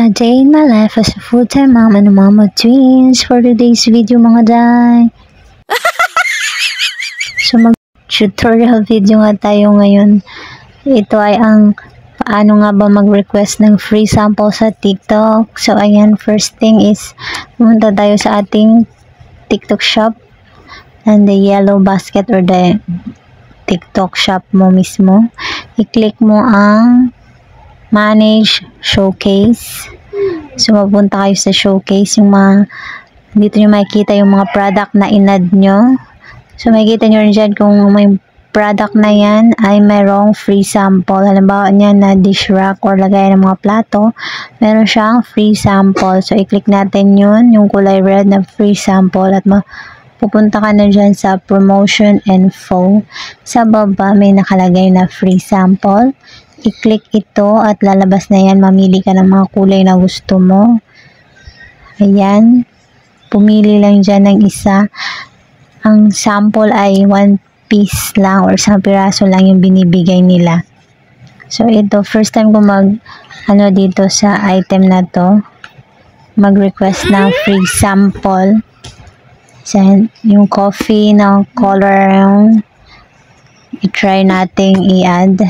A day in my life as a full-time mom and a mom of twins for today's video mga day. So mag-tutorial video nga tayo ngayon. Ito ay ang paano nga ba mag-request ng free sample sa TikTok. So ayan, first thing is pumunta tayo sa ating TikTok shop and the yellow basket or the TikTok shop mo mismo. I-click mo ang manage showcase. So mapunta kayo sa showcase, yung mga dito nyo makikita yung mga product na inad nyo. So makikita nyo rin dyan kung may product na yan ay mayroong free sample. Halimbawa niya na dish rack or lagay ng mga plato, meron siyang free sample. So i-click natin yun, yung kulay red na free sample, at pupunta ka na dyan sa promotion info. Sa baba may nakalagay na free sample. I-click ito at lalabas na yan. Mamili ka ng mga kulay na gusto mo. Ayan. Pumili lang dyan ng isa. Ang sample ay 1 piece lang or 1 piraso lang yung binibigay nila. So ito, first time ko dito sa item na to, mag-request ng free sample. So, yung coffee na color yung i-try nating i-add.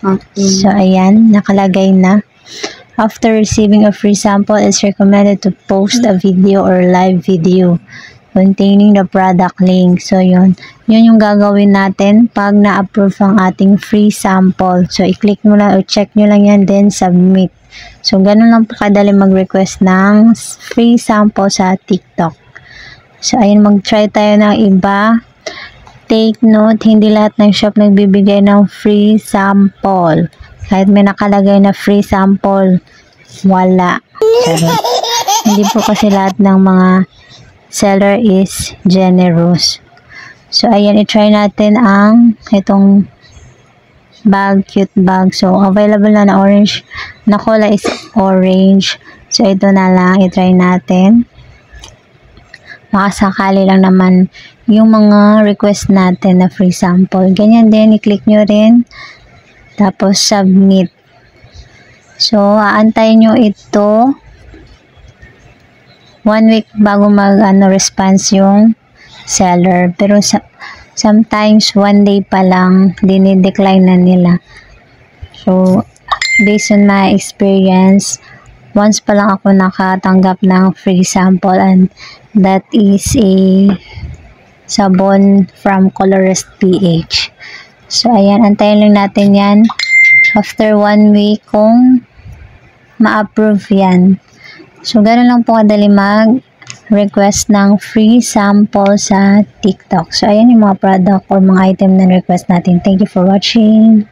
Okay. So, ayan, nakalagay na. After receiving a free sample, it's recommended to post a video or live video containing the product link. So, yun yung gagawin natin pag na-approve ang ating free sample. So, i-click mo lang o check nyo lang yan, then submit. So, ganun lang po kadali mag-request ng free sample sa TikTok. So, ayun, mag-try tayo ng iba. Take note, hindi lahat ng shop nagbibigay ng free sample. Kahit may nakalagay na free sample, wala. Hindi po kasi lahat ng mga seller is generous. So, ayan, i-try natin ang itong bag, cute bag. So, available na orange. Na color is orange. So, ito na lang, i-try natin. Makasakali lang naman yung mga request natin na free sample. Ganyan din, i-click nyo rin. Tapos, submit. So, aantayin nyo ito 1 week bago response yung seller. Pero, sometimes 1 day pa lang, dinidecline na nila. So, based on my experience, once pa lang ako nakatanggap ng free sample, and that is a sabon from Colorist PH. So, ayan, antayin lang natin yan. After 1 week, kung ma-approve yan. So, ganun lang po kadali mag-request ng free sample sa TikTok. So, ayan yung mga product or mga item na request natin. Thank you for watching.